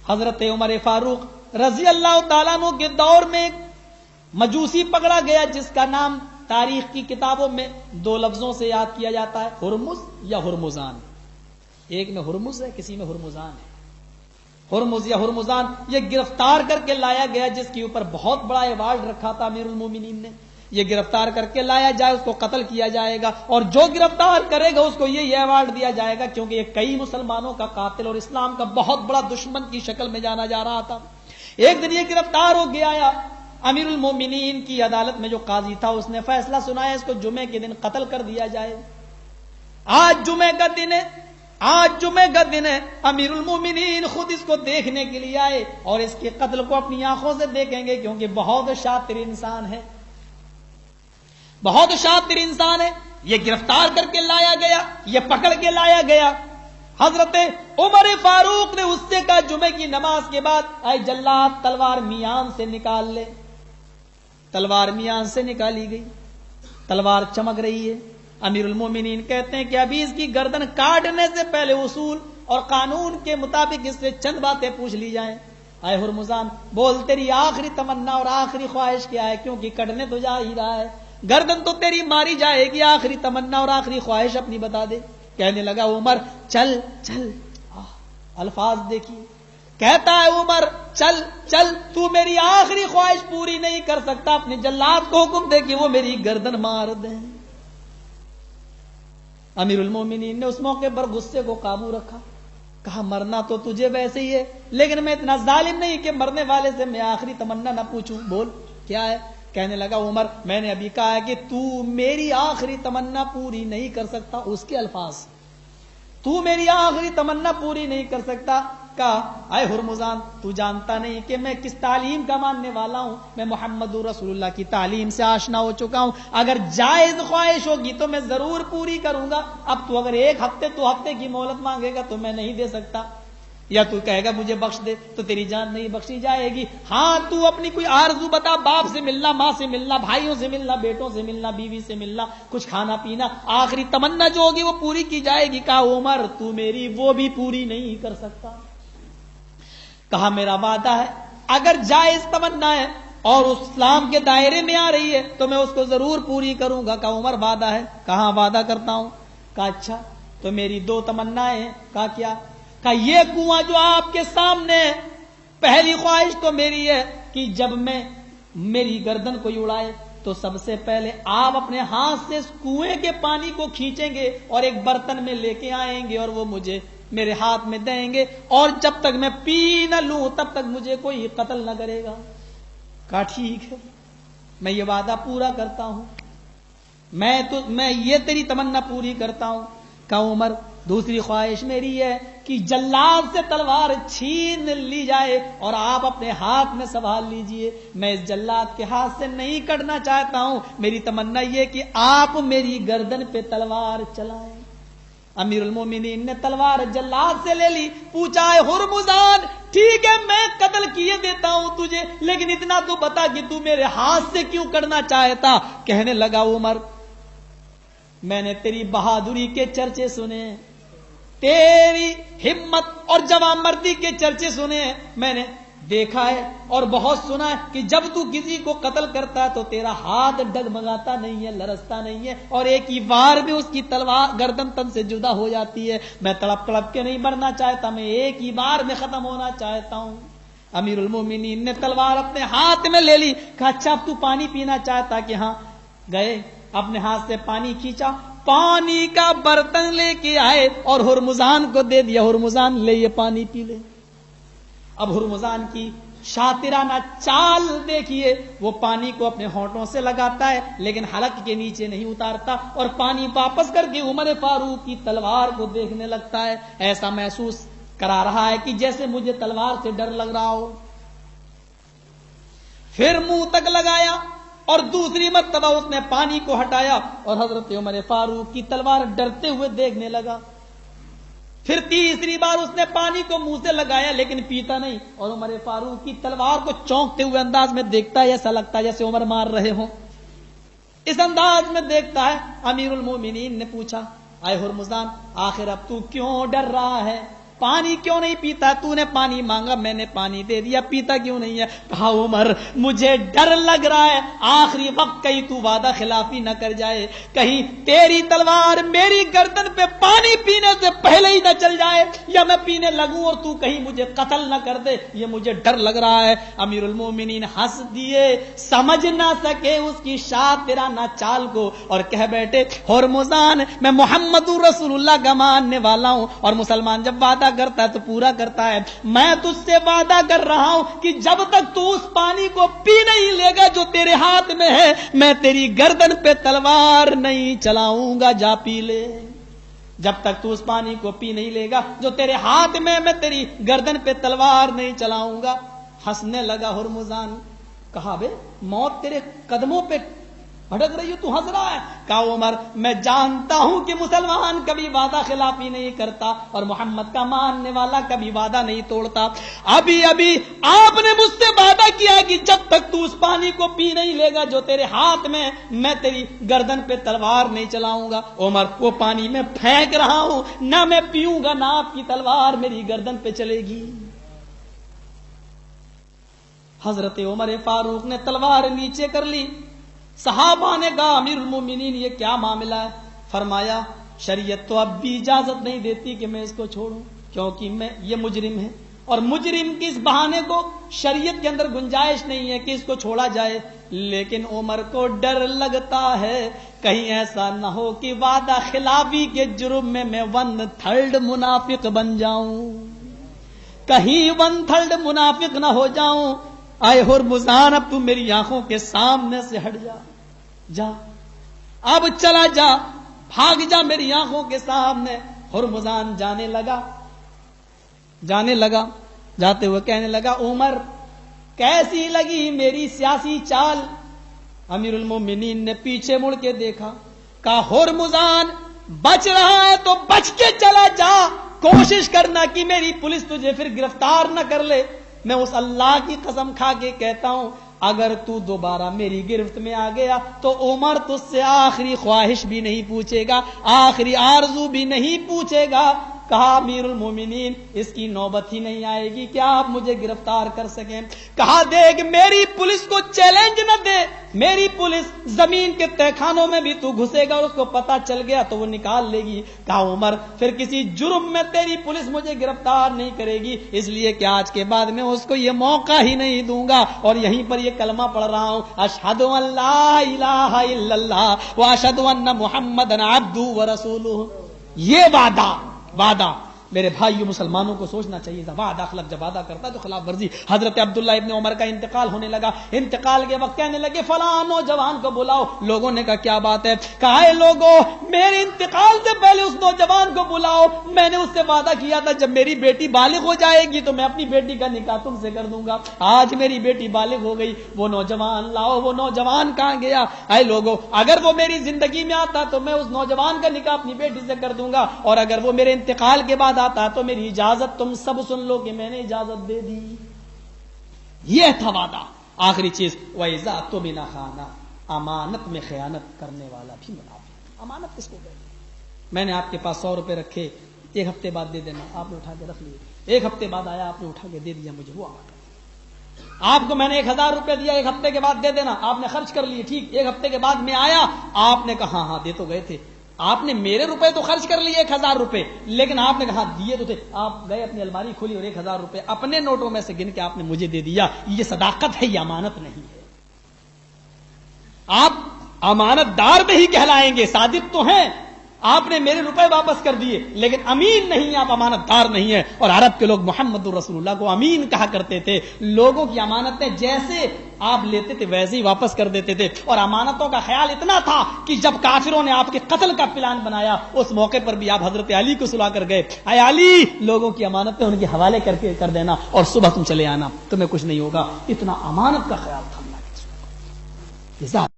حضرت عمر فاروق رضی اللہ تعالیٰ عنہ کے دور میں ایک مجوسی پکڑا گیا جس کا نام تاریخ کی کتابوں میں 2 لفظوں سے یاد کیا جاتا ہے، ہرمز یا ہرمزان۔ ایک میں ہرمز ہے، کسی میں ہرمزان ہے۔ ہرمز یا ہرمزان یہ گرفتار کر کے لایا گیا، جس کے اوپر بہت بڑا ایوارڈ رکھا تھا امیر المومنین نے۔ یہ گرفتار کر کے لایا جائے، اس کو قتل کیا جائے گا، اور جو گرفتار کرے گا اس کو یہ ایوارڈ دیا جائے گا، کیونکہ یہ کئی مسلمانوں کا قاتل اور اسلام کا بہت بڑا دشمن کی شکل میں جانا جا رہا تھا۔ ایک دن یہ گرفتار ہو گیا آیا، امیر المومنین کی عدالت میں جو قاضی تھا اس نے فیصلہ سنایا اس کو جمعے کے دن قتل کر دیا جائے۔ آج جمعے کا دن ہے، امیر المومنین خود اس کو دیکھنے کے لیے آئے اور اس کے قتل کو اپنی آنکھوں سے دیکھیں گے، کیونکہ بہت شاطر انسان ہے، بہت شاطر انسان ہے۔ یہ گرفتار کر کے لایا گیا، یہ پکڑ کے لایا گیا۔ حضرت عمر فاروق نے اس سے کہا جمعے کی نماز کے بعد اے جلاد تلوار میان سے نکال لے۔ تلوار میان سے نکالی گئی، تلوار چمک رہی ہے۔ امیر المومنین کہتے ہیں کہ ابھی اس کی گردن کاٹنے سے پہلے اصول اور قانون کے مطابق اس سے چند باتیں پوچھ لی جائیں۔ اے ہرمزان بول، تیری آخری تمنا اور آخری خواہش کیا ہے؟ کیونکہ کٹنے تو جا ہی رہا ہے، گردن تو تیری ماری جائے گی، آخری تمنا اور آخری خواہش اپنی بتا دے۔ کہنے لگا عمر چل چل، الفاظ دیکھیے، کہتا ہے عمر چل چل، تو میری آخری خواہش پوری نہیں کر سکتا، اپنے جلاد کو حکم دے کہ وہ میری گردن مار دیں۔ امیر المومنین نے اس موقع پر غصے کو قابو رکھا، کہا مرنا تو تجھے ویسے ہی ہے، لیکن میں اتنا ظالم نہیں کہ مرنے والے سے میں آخری تمنا نہ پوچھوں، بول کیا ہے؟ کہنے لگا عمر میں نے ابھی کہا ہے کہ تو میری آخری تمنا پوری نہیں کر سکتا، اس کے الفاظ، تو میری آخری تمنا پوری نہیں کر سکتا۔ کہا اے ہرمزان تو جانتا نہیں کہ میں کس تعلیم کا ماننے والا ہوں، میں محمد رسول اللہ کی تعلیم سے آشنا ہو چکا ہوں، اگر جائز خواہش ہوگی تو میں ضرور پوری کروں گا۔ اب تو اگر ایک ہفتے کی مہلت مانگے گا تو میں نہیں دے سکتا، یا تو کہے گا مجھے بخش دے تو تیری جان نہیں بخشی جائے گی۔ ہاں تو اپنی کوئی آرزو بتا، باپ سے ملنا، ماں سے ملنا، بھائیوں سے ملنا، بیٹوں سے ملنا، بیوی سے ملنا، کچھ کھانا پینا، آخری تمنا جو ہوگی وہ پوری کی جائے گی۔ کہا عمر تو میری وہ بھی پوری نہیں کر سکتا۔ کہا میرا وعدہ ہے، اگر جائز تمنا ہے اور اسلام کے دائرے میں آ رہی ہے تو میں اس کو ضرور پوری کروں گا۔ کہا عمر وعدہ ہے؟ کہاں وعدہ کرتا ہوں۔ کہا اچھا تو میری 2 تمنائیں ہیں۔ کہا کیا؟ کہا یہ کنواں جو آپ کے سامنے ہے، پہلی خواہش تو میری ہے کہ جب میں میری گردن کو اڑائے تو سب سے پہلے آپ اپنے ہاتھ سے اس کنویں کے پانی کو کھینچیں گے اور ایک برتن میں لے کے آئیں گے اور وہ مجھے میرے ہاتھ میں دیں گے، اور جب تک میں پی نہ لوں تب تک مجھے کوئی قتل نہ کرے گا۔ کہا ٹھیک ہے میں یہ وعدہ پورا کرتا ہوں، میں یہ تیری تمنا پوری کرتا ہوں۔ کہا عمر دوسری خواہش میری ہے کہ جلاد سے تلوار چھین لی جائے اور آپ اپنے ہاتھ میں سنبھال لیجئے، میں اس جلاد کے ہاتھ سے نہیں کٹنا چاہتا ہوں، میری تمنا یہ کہ آپ میری گردن پہ تلوار چلائیں۔ امیر المومنین نے تلوار جلاد سے لے لی، پوچھا ہے ہرمزان ٹھیک ہے میں قتل کیے دیتا ہوں تجھے، لیکن اتنا تو بتا کہ تو میرے ہاتھ سے کیوں کرنا چاہتا؟ کہنے لگا عمر میں نے تیری بہادری کے چرچے سنے، تیری ہمت اور جوان مردی کے چرچے سنے، میں نے دیکھا ہے اور بہت سنا ہے کہ جب تو کسی کو قتل کرتا ہے تو تیرا ہاتھ ڈگمگاتا نہیں ہے، لرزتا نہیں ہے، اور ایک ہی وار میں اس کی تلوار گردن تن سے جدا ہو جاتی ہے۔ میں تڑپ تڑپ کے نہیں مرنا چاہتا، میں ایک ہی بار میں ختم ہونا چاہتا ہوں۔ امیر المومنین نے تلوار اپنے ہاتھ میں لے لی، کہا اچھا اب تو پانی پینا چاہتا؟ کہ ہاں۔ گئے اپنے ہاتھ سے پانی کھینچا، پانی کا برتن لے کے آئے اور ہرمزان کو دے دیا، ہرمزان لے یہ پانی پی لے۔ اب ہرمزان کی شاطرانہ چال دیکھیے، وہ پانی کو اپنے ہونٹوں سے لگاتا ہے لیکن حلق کے نیچے نہیں اتارتا، اور پانی واپس کر کے عمر فاروق کی تلوار کو دیکھنے لگتا ہے، ایسا محسوس کرا رہا ہے کہ جیسے مجھے تلوار سے ڈر لگ رہا ہو۔ پھر منہ تک لگایا اور دوسری مرتبہ اس نے پانی کو ہٹایا اور حضرت عمر فاروق کی تلوار ڈرتے ہوئے دیکھنے لگا۔ پھر تیسری بار اس نے پانی کو منہ سے لگایا لیکن پیتا نہیں، اور عمر فاروق کی تلوار کو چونکتے ہوئے انداز میں دیکھتا ہے، ایسا لگتا ہے جیسے عمر مار رہے ہوں، اس انداز میں دیکھتا ہے۔ امیر المومنین نے پوچھا اے ہرمزان آخر اب تو کیوں ڈر رہا ہے؟ پانی کیوں نہیں پیتا؟ تو نے پانی مانگا، میں نے پانی دے دیا، پیتا کیوں نہیں ہے؟ کہا عمر مجھے ڈر لگ رہا ہے آخری وقت کہیں تو وعدہ خلافی نہ کر جائے، کہیں تیری تلوار میری گردن پہ پانی پینے سے پہلے ہی نہ چل جائے، یا میں پینے لگوں اور تو کہیں مجھے قتل نہ کر دے، یہ مجھے ڈر لگ رہا ہے۔ امیر المومنین ہنس دیے، سمجھ نہ سکے اس کی شاطرانہ چال کو، اور کہہ بیٹھے ہرمزان میں محمد رسول اللہ کا ماننے والا ہوں، اور مسلمان جب وعدہ کرتا ہے تو پورا کرتا ہے، میں تجھ سے وعدہ کر رہا ہوں کہ جب تک تو اس پانی کو پی نہیں لے گا جو تیرے ہاتھ میں ہے، میں تیری گردن پہ تلوار نہیں چلاؤں گا، جا پی لے۔ جب تک تو اس پانی کو پی نہیں لے گا جو تیرے ہاتھ میں، میں تیری گردن پہ تلوار نہیں چلاؤں گا۔ ہنسنے لگا ہرمزان، کہا بے موت تیرے قدموں پہ بھٹک رہی ہو، تو ہنس رہا ہے؟ کہا عمر میں جانتا ہوں کہ مسلمان کبھی وعدہ خلافی نہیں کرتا، اور محمد کا ماننے والا کبھی وعدہ نہیں توڑتا۔ ابھی آپ نے مجھ سے وعدہ کیا کہ جب تک تو اس پانی کو پی نہیں لے گا جو تیرے ہاتھ میں، میں تیری گردن پہ تلوار نہیں چلاؤں گا۔ عمر وہ پانی میں پھینک رہا ہوں، نہ میں پیوں گا نہ آپ کی تلوار میری گردن پہ چلے گی۔ حضرت عمر فاروق نے تلوار نیچے کر لی۔ صحابہ نے کہا امیر المومنین یہ کیا معاملہ ہے؟ فرمایا شریعت تو اب بھی اجازت نہیں دیتی کہ میں اس کو چھوڑوں، کیونکہ یہ مجرم ہے، اور مجرم کی اس بہانے کو شریعت کے اندر گنجائش نہیں ہے کہ اس کو چھوڑا جائے۔ لیکن عمر کو ڈر لگتا ہے کہیں ایسا نہ ہو کہ وعدہ خلافی کے جرم میں 1/3 منافق بن جاؤں، کہیں 1/3 منافق نہ ہو جاؤں۔ آئے ہرمزان اب تو میری آنکھوں کے سامنے سے ہٹ جا، جا اب چلا جا، بھاگ جا میری آنکھوں کے سامنے۔ ہرمزان جانے لگا، جاتے ہوئے کہنے لگا عمر کیسی لگی میری سیاسی چال؟ امیر المومنین نے پیچھے مڑ کے دیکھا، کہا ہرمزان بچ رہا ہے تو بچ کے چلا جا، کوشش کرنا کہ میری پولیس تجھے پھر گرفتار نہ کر لے۔ میں اس اللہ کی قسم کھا کے کہتا ہوں اگر تو دوبارہ میری گرفت میں آ گیا تو عمر تجھ سے آخری خواہش بھی نہیں پوچھے گا، آخری آرزو بھی نہیں پوچھے گا۔ کہا امیر المومنین اس کی نوبت ہی نہیں آئے گی کہ آپ مجھے گرفتار کر سکیں۔ کہا دیکھ میری پولیس کو چیلنج نہ دے، میری پولیس زمین کے تہخانوں میں بھی تو گھسے گا اور اس کو پتا چل گیا تو وہ نکال لے گی۔ کہا عمر پھر کسی جرم میں تیری پولیس مجھے گرفتار نہیں کرے گی، اس لیے کہ آج کے بعد میں اس کو یہ موقع ہی نہیں دوں گا۔ اور یہیں پر یہ کلمہ پڑھ رہا ہوں، اشہد ان لا الہ الا اللہ واشہد ان محمدن عبدہ ورسولہ۔ یہ وعدہ میرے بھائیو مسلمانوں کو سوچنا چاہیے تھا، وعدہ خلاف جب وعدہ کرتا ہے تو خلاف ورزی۔ حضرت عبداللہ ابن عمر کا انتقال ہونے لگا، انتقال کے وقت کہنے لگے فلاں نوجوان کو بلاؤ۔ لوگوں نے کہا کیا بات ہے؟ کہا اے لوگوں میرے انتقال سے پہلے اس نوجوان کو بلاؤ، میں نے اس سے وعدہ کیا تھا جب میری بیٹی بالغ ہو جائے گی تو میں اپنی بیٹی کا نکاح تم سے کر دوں گا۔ آج میری بیٹی بالغ ہو گئی، وہ نوجوان لاؤ۔ وہ نوجوان کہاں گیا؟ اے لوگوں اگر وہ میری زندگی میں آتا تو میں اس نوجوان کا نکاح اپنی بیٹی سے کر دوں گا، اور اگر وہ میرے انتقال کے بعد آتا تو میری اجازت تم سب سن لو کہ میں نے اجازت دے دی۔ یہ تھا وعدہ۔ آخری چیز وَإِذَا اؤْتُمِنَ خَانَ، امانت میں خیانت کرنے والا بھی منافق۔ امانت کس کو کہتے ہیں؟ میں نے آپ کے پاس 100 روپے رکھے، 1 ہفتے بعد دے دینا، آپ نے اٹھا کے رکھ لیے، 1 ہفتے بعد آیا آپ نے اٹھا کے دے دیا، مجھے وہ امانت۔ آپ کو میں نے 1000 روپے دیا، 1 ہفتے کے بعد دے دینا، آپ نے خرچ کر لیے، ٹھیک، 1 ہفتے کے بعد میں آیا، آپ نے کہا ہاں دے تو گئے تھے، آپ نے میرے روپے تو خرچ کر لیے 1000 روپے، لیکن آپ نے کہا دیے تو تھے، آپ گئے اپنی الماری کھولی اور 1000 روپے اپنے نوٹوں میں سے گن کے آپ نے مجھے دے دیا۔ یہ صداقت ہے، یہ امانت نہیں ہے۔ آپ امانت دار نہیں کہلائیں گے، صادق تو ہیں، آپ نے میرے روپے واپس کر دیے لیکن امین نہیں، آپ امانت دار نہیں ہیں۔ اور عرب کے لوگ محمد رسول اللہ کو امین کہا کرتے تھے، لوگوں کی امانتیں جیسے آپ لیتے تھے ویسے ہی واپس کر دیتے تھے، اور امانتوں کا خیال اتنا تھا کہ جب کافروں نے آپ کے قتل کا پلان بنایا اس موقع پر بھی آپ حضرت علی کو سلا کر گئے، اے علی لوگوں کی امانتیں ان کے حوالے کر دینا اور صبح تم چلے آنا، تمہیں کچھ نہیں ہوگا۔ اتنا امانت کا خیال تھا اللہ کے رسول۔